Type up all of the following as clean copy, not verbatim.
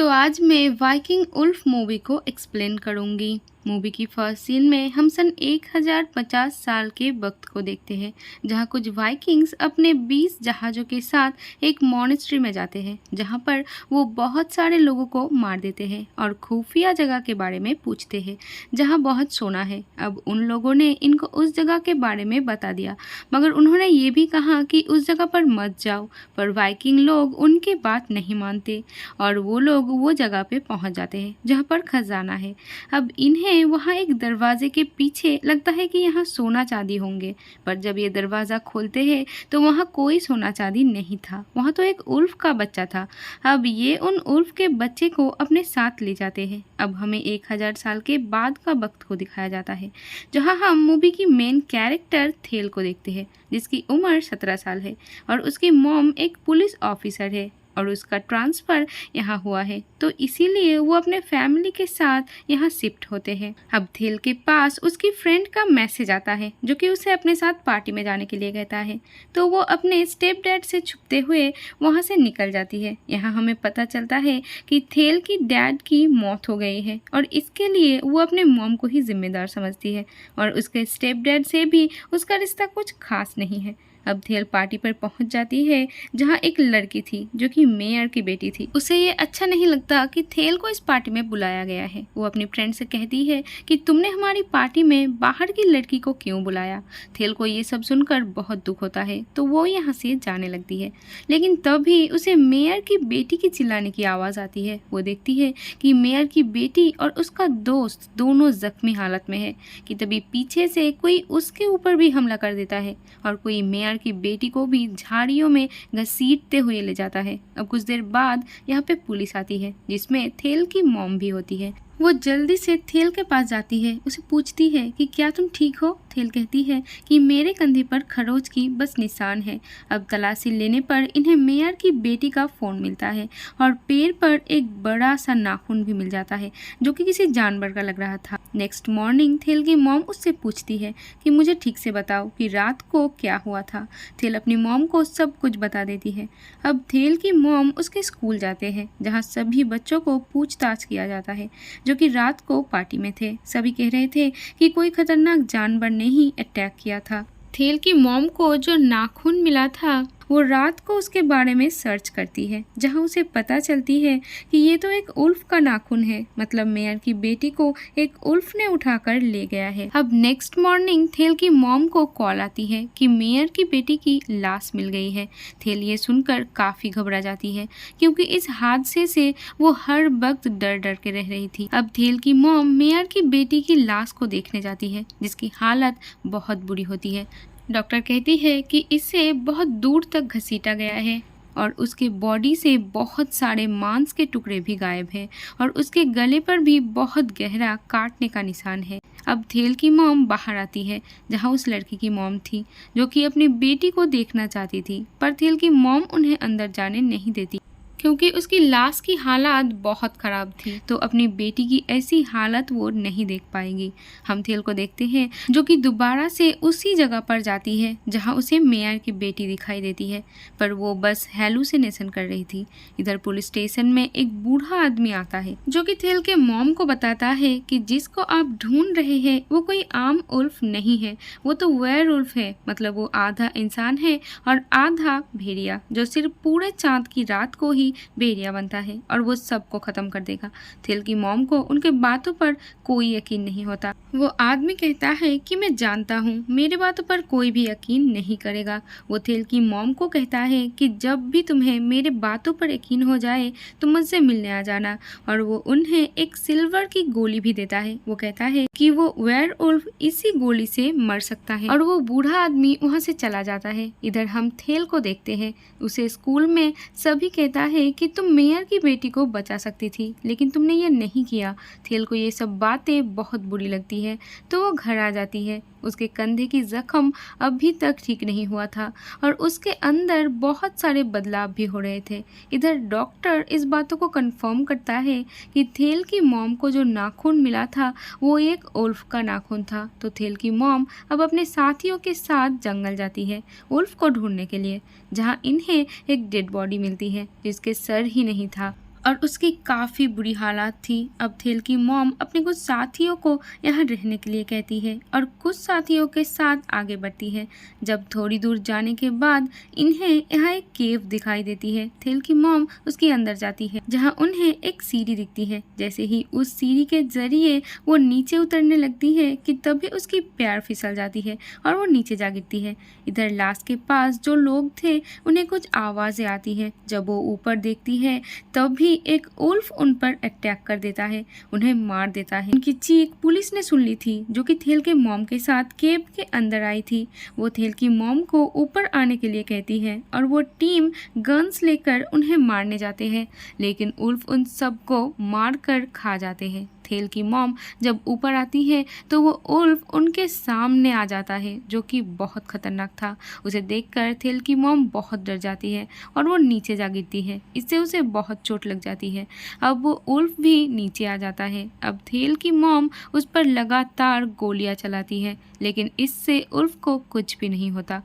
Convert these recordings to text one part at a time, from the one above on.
तो आज मैं वाइकिंग उल्फ मूवी को एक्सप्लेन करूंगी। मूवी की फर्स्ट सीन में हम सन 1050 साल के वक्त को देखते हैं, जहां कुछ वाइकिंग्स अपने 20 जहाज़ों के साथ एक मॉनेस्ट्री में जाते हैं, जहां पर वो बहुत सारे लोगों को मार देते हैं और खुफिया जगह के बारे में पूछते हैं जहां बहुत सोना है। अब उन लोगों ने इनको उस जगह के बारे में बता दिया, मगर उन्होंने ये भी कहा कि उस जगह पर मत जाओ। पर वाइकिंग लोग उनकी बात नहीं मानते और वो लोग वो जगह पे पहुंच जाते हैं जहां पर खजाना है। अब इन्हें वहां एक दरवाजे के पीछे लगता है कि यहाँ सोना चांदी होंगे, पर जब ये दरवाज़ा खोलते हैं तो वहाँ कोई सोना चांदी नहीं था, वहाँ तो एक उल्फ का बच्चा था। अब ये उन उल्फ के बच्चे को अपने साथ ले जाते हैं। अब हमें 1000 साल के बाद का वक्त को दिखाया जाता है, जहाँ हम मूवी की मेन कैरेक्टर थेल को देखते हैं, जिसकी उम्र 17 साल है और उसकी मॉम एक पुलिस ऑफिसर है और उसका ट्रांसफ़र यहाँ हुआ है, तो इसीलिए वो अपने फैमिली के साथ यहाँ शिफ्ट होते हैं। अब थेल के पास उसकी फ्रेंड का मैसेज आता है जो कि उसे अपने साथ पार्टी में जाने के लिए कहता है, तो वो अपने स्टेप डैड से छुपते हुए वहाँ से निकल जाती है। यहाँ हमें पता चलता है कि थेल की डैड की मौत हो गई है और इसके लिए वो अपने मॉम को ही जिम्मेदार समझती है और उसके स्टेप डैड से भी उसका रिश्ता कुछ खास नहीं है। अब थेल पार्टी पर पहुंच जाती है जहां एक लड़की थी जो कि मेयर की बेटी थी। उसे ये अच्छा नहीं लगता कि थेल को इस पार्टी में बुलाया गया है। वो अपनी फ्रेंड से कहती है कि तुमने हमारी पार्टी में बाहर की लड़की को क्यों बुलाया। थेल को ये सब सुनकर बहुत दुख होता है, तो वो यहाँ से जाने लगती है, लेकिन तभी उसे मेयर की बेटी की चिल्लाने की आवाज़ आती है। वो देखती है कि मेयर की बेटी और उसका दोस्त दोनों जख्मी हालत में है कि तभी पीछे से कोई उसके ऊपर भी हमला कर देता है और कोई मेयर की बेटी को भी झाड़ियों में घसीटते हुए ले जाता है। अब कुछ देर बाद यहाँ पे पुलिस आती है जिसमें थेल की मॉम भी होती है। वो जल्दी से थेल के पास जाती है, उसे पूछती है कि क्या तुम ठीक हो। थेल कहती है कि मेरे कंधे पर खरोच की बस निशान है। अब तलाशी लेने पर इन्हें मेयर की बेटी का फ़ोन मिलता है और पैर पर एक बड़ा सा नाखून भी मिल जाता है जो कि किसी जानवर का लग रहा था। नेक्स्ट मॉर्निंग थेल की मॉम उससे पूछती है कि मुझे ठीक से बताओ कि रात को क्या हुआ था। थेल अपनी मॉम को सब कुछ बता देती है। अब थेल की मॉम उसके स्कूल जाते हैं जहाँ सभी बच्चों को पूछताछ किया जाता है जो कि रात को पार्टी में थे। सभी कह रहे थे कि कोई खतरनाक जानवर ने ही अटैक किया था। थेल की मॉम को जो नाखून मिला था वो रात को उसके बारे में सर्च करती है, जहां उसे पता चलती है कि ये तो एक उल्फ का नाखून है, मतलब मेयर की बेटी को एक उल्फ ने उठाकर ले गया है। अब नेक्स्ट मॉर्निंग थेल की मॉम को कॉल आती है कि मेयर की बेटी की लाश मिल गई है। थेल ये सुनकर काफ़ी घबरा जाती है क्योंकि इस हादसे से वो हर वक्त डर डर के रह रही थी। अब थेल की मॉम मेयर की बेटी की लाश को देखने जाती है जिसकी हालत बहुत बुरी होती है। डॉक्टर कहती है कि इसे बहुत दूर तक घसीटा गया है और उसके बॉडी से बहुत सारे मांस के टुकड़े भी गायब हैं और उसके गले पर भी बहुत गहरा काटने का निशान है। अब थेल की मॉम बाहर आती है जहां उस लड़की की मॉम थी जो कि अपनी बेटी को देखना चाहती थी, पर थेल की मॉम उन्हें अंदर जाने नहीं देती क्योंकि उसकी लाश की हालत बहुत ख़राब थी, तो अपनी बेटी की ऐसी हालत वो नहीं देख पाएगी। हम थेल को देखते हैं जो कि दोबारा से उसी जगह पर जाती है जहां उसे मेयर की बेटी दिखाई देती है, पर वो बस हैलुसिनेशन कर रही थी। इधर पुलिस स्टेशन में एक बूढ़ा आदमी आता है जो कि थेल के मॉम को बताता है कि जिसको आप ढूंढ रहे हैं वो कोई आम उल्फ नहीं है, वो तो वेयर उल्फ है, मतलब वो आधा इंसान है और आधा भेड़िया जो सिर्फ पूरे चांद की रात को ही भेड़िया बनता है और वो सबको खत्म कर देगा। थेल की मॉम को उनके बातों पर कोई यकीन नहीं होता। वो आदमी कहता है कि मैं जानता हूँ मेरे बातों पर कोई भी यकीन नहीं करेगा। वो थेल की मॉम को कहता है कि जब भी तुम्हें मेरे बातों पर यकीन हो जाए तो मुझसे मिलने आ जाना, और वो उन्हें एक सिल्वर की गोली भी देता है। वो कहता है कि वो वेयर उल्फ इसी गोली से मर सकता है और वो बूढ़ा आदमी वहाँ से चला जाता है। इधर हम थेल को देखते हैं, उसे स्कूल में सभी कहता है कि तुम मेयर की बेटी को बचा सकती थी लेकिन तुमने ये नहीं किया। थेल को ये सब बातें बहुत बुरी लगती है, तो वो घर आ जाती है। उसके कंधे की जख्म अभी तक ठीक नहीं हुआ था और उसके अंदर बहुत सारे बदलाव भी हो रहे थे। इधर डॉक्टर इस बातों को कंफर्म करता है कि थेल की मॉम को जो नाखून मिला था वो एक उल्फ का नाखून था, तो थेल की मॉम अब अपने साथियों के साथ जंगल जाती है उल्फ को ढूंढने के लिए, जहां इन्हें एक डेड बॉडी मिलती है जिसके सर ही नहीं था और उसकी काफ़ी बुरी हालात थी। अब थेल की मॉम अपने कुछ साथियों को यहाँ रहने के लिए कहती है और कुछ साथियों के साथ आगे बढ़ती है। जब थोड़ी दूर जाने के बाद इन्हें यहाँ एक केव दिखाई देती है। थेल की मॉम उसके अंदर जाती है जहाँ उन्हें एक सीढ़ी दिखती है। जैसे ही उस सीढ़ी के जरिए वो नीचे उतरने लगती है कि तभी उसकी पैर फिसल जाती है और वो नीचे जा गिरती है। इधर लाश के पास जो लोग थे उन्हें कुछ आवाज़ें आती है। जब वो ऊपर देखती है तभी एक उल्फ उन पर अटैक कर देता है, उन्हें मार देता है। उनकी चीख पुलिस ने सुन ली थी जो कि थेल के मॉम के साथ केव के अंदर आई थी। वो थेल की मॉम को ऊपर आने के लिए कहती है और वो टीम गन्स लेकर उन्हें मारने जाते हैं, लेकिन उल्फ उन सबको मार कर खा जाते हैं। थेल की मॉम जब ऊपर आती है तो वो उल्फ उनके सामने आ जाता है जो कि बहुत खतरनाक था। उसे देखकर थेल की मॉम बहुत डर जाती है और वो नीचे जा गिरती है। इससे उसे बहुत चोट लग जाती है। अब वो उल्फ भी नीचे आ जाता है। अब थेल की मॉम उस पर लगातार गोलियां चलाती है, लेकिन इससे उल्फ को कुछ भी नहीं होता।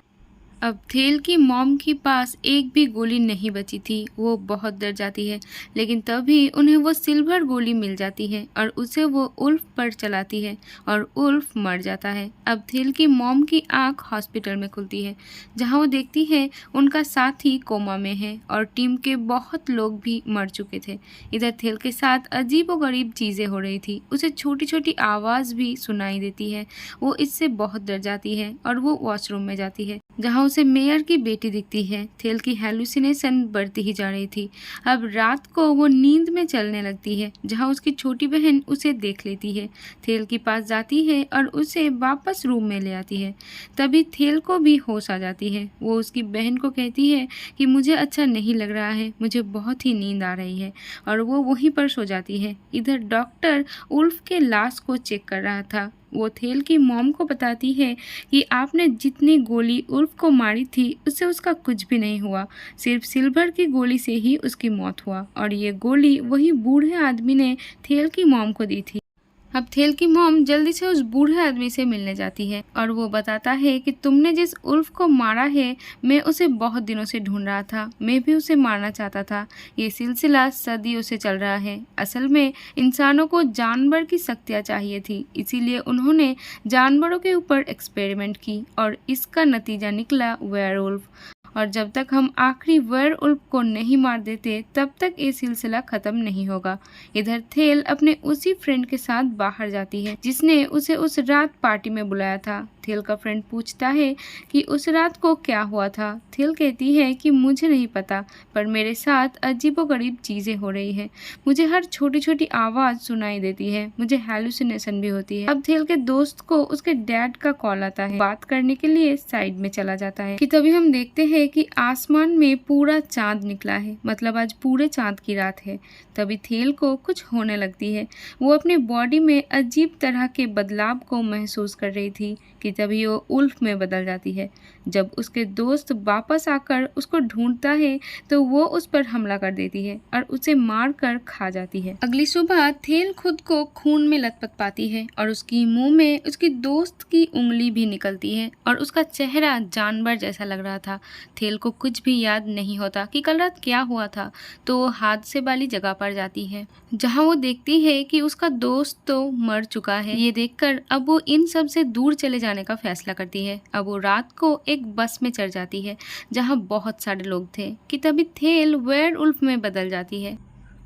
अब थेल की मॉम के पास एक भी गोली नहीं बची थी। वो बहुत डर जाती है, लेकिन तभी उन्हें वो सिल्वर गोली मिल जाती है और उसे वो उल्फ पर चलाती है और उल्फ मर जाता है। अब थेल की मॉम की आंख हॉस्पिटल में खुलती है जहां वो देखती है उनका साथी कोमा में है और टीम के बहुत लोग भी मर चुके थे। इधर थेल के साथ अजीबोगरीब चीज़ें हो रही थी। उसे छोटी छोटी आवाज़ भी सुनाई देती है। वो इससे बहुत डर जाती है और वो वॉशरूम में जाती है जहाँ उसे मेयर की बेटी दिखती है। थेल की हेलुसिनेशन बढ़ती ही जा रही थी। अब रात को वो नींद में चलने लगती है जहाँ उसकी छोटी बहन उसे देख लेती है। थेल के पास जाती है और उसे वापस रूम में ले आती है। तभी थेल को भी होश आ जाती है। वो उसकी बहन को कहती है कि मुझे अच्छा नहीं लग रहा है, मुझे बहुत ही नींद आ रही है, और वो वहीं पर सो जाती है। इधर डॉक्टर उल्फ के लाश को चेक कर रहा था। वो थेल की मॉम को बताती है कि आपने जितनी गोली उल्फ को मारी थी उससे उसका कुछ भी नहीं हुआ, सिर्फ सिल्वर की गोली से ही उसकी मौत हुआ, और ये गोली वही बूढ़े आदमी ने थेल की मॉम को दी थी। अब थेल की मॉम जल्दी से उस बूढ़े आदमी से मिलने जाती है और वो बताता है कि तुमने जिस उल्फ को मारा है मैं उसे बहुत दिनों से ढूंढ रहा था, मैं भी उसे मारना चाहता था। ये सिलसिला सदियों से चल रहा है। असल में इंसानों को जानवर की शक्तियाँ चाहिए थी, इसीलिए उन्होंने जानवरों के ऊपर एक्सपेरिमेंट की और इसका नतीजा निकला वेयरवुल्फ। और जब तक हम आखिरी वेयरवुल्फ को नहीं मार देते तब तक ये सिलसिला खत्म नहीं होगा। इधर थेल अपने उसी फ्रेंड के साथ बाहर जाती है जिसने उसे उस रात पार्टी में बुलाया था। थेल का फ्रेंड पूछता है कि उस रात को क्या हुआ था। थेल कहती है कि मुझे नहीं पता, पर मेरे साथ अजीबोगरीब चीज़ें हो रही हैं। मुझे हर छोटी छोटी आवाज़ सुनाई देती है, मुझे हेलुसिनेशन भी होती है। अब थेल के दोस्त को उसके डैड का कॉल आता है। बात करने के लिए साइड में चला जाता है कि तभी हम देखते हैं कि आसमान में पूरा चांद निकला है, मतलब आज पूरे चांद की रात है। तभी थेल को कुछ होने लगती है। वो अपने बॉडी में अजीब तरह के बदलाव को महसूस कर रही थी कि तभी वो उल्फ में बदल जाती है। जब उसके दोस्त वापस आकर उसको ढूंढता है तो वो उस पर हमला कर देती है और उसे मार कर खा जाती है। अगली सुबह थेल खुद को खून में लथपथ पाती है और उसकी मुंह में उसकी दोस्त की उंगली भी निकलती है और उसका चेहरा जानवर जैसा लग रहा था। थेल को कुछ भी याद नहीं होता कि कल रात क्या हुआ था, तो वो हादसे वाली जगह पर जाती है जहाँ वो देखती है कि उसका दोस्त तो मर चुका है। ये देखकर अब वो इन सब से दूर चले जाने का फैसला करती है। अब वो रात को एक बस में चढ़ जाती है जहाँ बहुत सारे लोग थे कि तभी थेल वेयरवुल्फ में बदल जाती है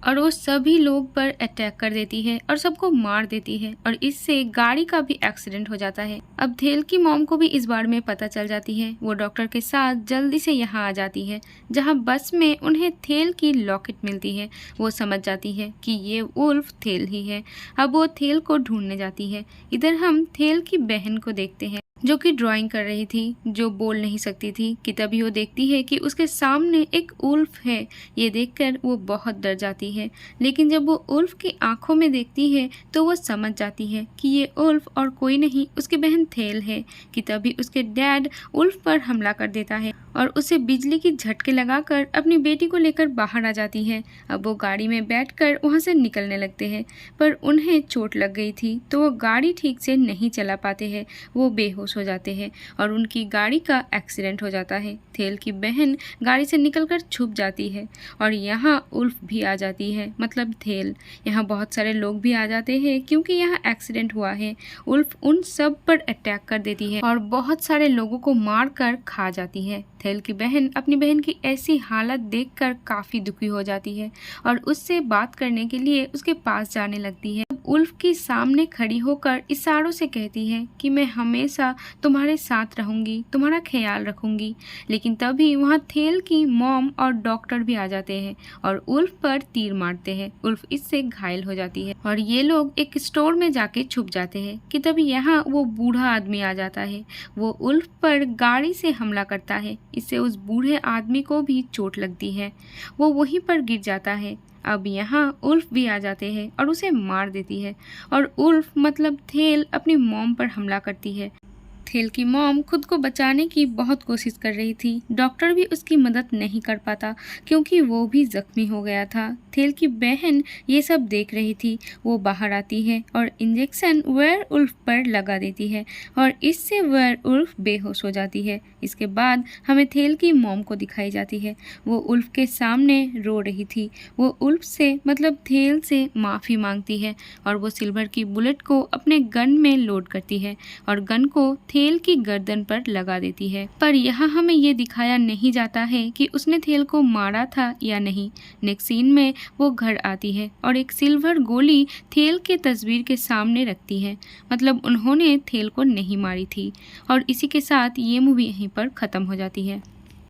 और वो सभी लोग पर अटैक कर देती है और सबको मार देती है, और इससे गाड़ी का भी एक्सीडेंट हो जाता है। अब थेल की मॉम को भी इस बारे में पता चल जाती है। वो डॉक्टर के साथ जल्दी से यहाँ आ जाती है जहाँ बस में उन्हें थेल की लॉकेट मिलती है। वो समझ जाती है कि ये उल्फ थेल ही है। अब वो थेल को ढूंढने जाती है। इधर हम थेल की बहन को देखते हैं जो कि ड्राइंग कर रही थी, जो बोल नहीं सकती थी, कि तभी वो देखती है कि उसके सामने एक उल्फ है। ये देखकर वो बहुत डर जाती है, लेकिन जब वो उल्फ की आंखों में देखती है तो वो समझ जाती है कि ये उल्फ और कोई नहीं उसकी बहन थेल है। कि तभी उसके डैड उल्फ पर हमला कर देता है और उसे बिजली की झटके लगाकर अपनी बेटी को लेकर बाहर आ जाती है। अब वो गाड़ी में बैठकर वहाँ से निकलने लगते हैं, पर उन्हें चोट लग गई थी तो वो गाड़ी ठीक से नहीं चला पाते हैं। वो बेहोश बेहोश हो जाते हैं और उनकी गाड़ी का एक्सीडेंट हो जाता है। थेल की बहन गाड़ी से निकलकर छुप जाती है और यहाँ उल्फ भी आ जाती है, मतलब थेल। यहाँ बहुत सारे लोग भी आ जाते हैं क्योंकि यहाँ एक्सीडेंट हुआ है। उल्फ उन सब पर अटैक कर देती है और बहुत सारे लोगों को मार कर खा जाती है। थेल की बहन अपनी बहन की ऐसी हालत देखकर काफ़ी दुखी हो जाती है और उससे बात करने के लिए उसके पास जाने लगती है। उल्फ के सामने खड़ी होकर इशारों से कहती है कि मैं हमेशा तुम्हारे साथ रहूंगी, तुम्हारा ख्याल रखूंगी। लेकिन तभी वहाँ थेल की मॉम और डॉक्टर भी आ जाते हैं और उल्फ पर तीर मारते हैं। उल्फ इससे घायल हो जाती है और ये लोग एक स्टोर में जाके छुप जाते हैं कि तभी यहाँ वो बूढ़ा आदमी आ जाता है। वो उल्फ पर गाड़ी से हमला करता है। इससे उस बूढ़े आदमी को भी चोट लगती है, वो वहीं पर गिर जाता है। अब यहाँ उल्फ भी आ जाते हैं और उसे मार देती है और उल्फ मतलब थेल अपनी मॉम पर हमला करती है। थेल की मॉम खुद को बचाने की बहुत कोशिश कर रही थी। डॉक्टर भी उसकी मदद नहीं कर पाता क्योंकि वो भी जख्मी हो गया था। थेल की बहन ये सब देख रही थी। वो बाहर आती है और इंजेक्शन वेयरवुल्फ पर लगा देती है और इससे वेयरवुल्फ बेहोश हो जाती है। इसके बाद हमें थेल की मॉम को दिखाई जाती है। वो उल्फ के सामने रो रही थी। वो उल्फ से मतलब थेल से माफ़ी मांगती है और वो सिल्वर की बुलेट को अपने गन में लोड करती है और गन को थेल की गर्दन पर लगा देती है। पर यहाँ हमें ये दिखाया नहीं जाता है कि उसने थेल को मारा था या नहीं। नेक्स्ट सीन में वो घर आती है और एक सिल्वर गोली थेल के तस्वीर के सामने रखती है, मतलब उन्होंने थेल को नहीं मारी थी। और इसी के साथ ये मूवी यहीं पर ख़त्म हो जाती है।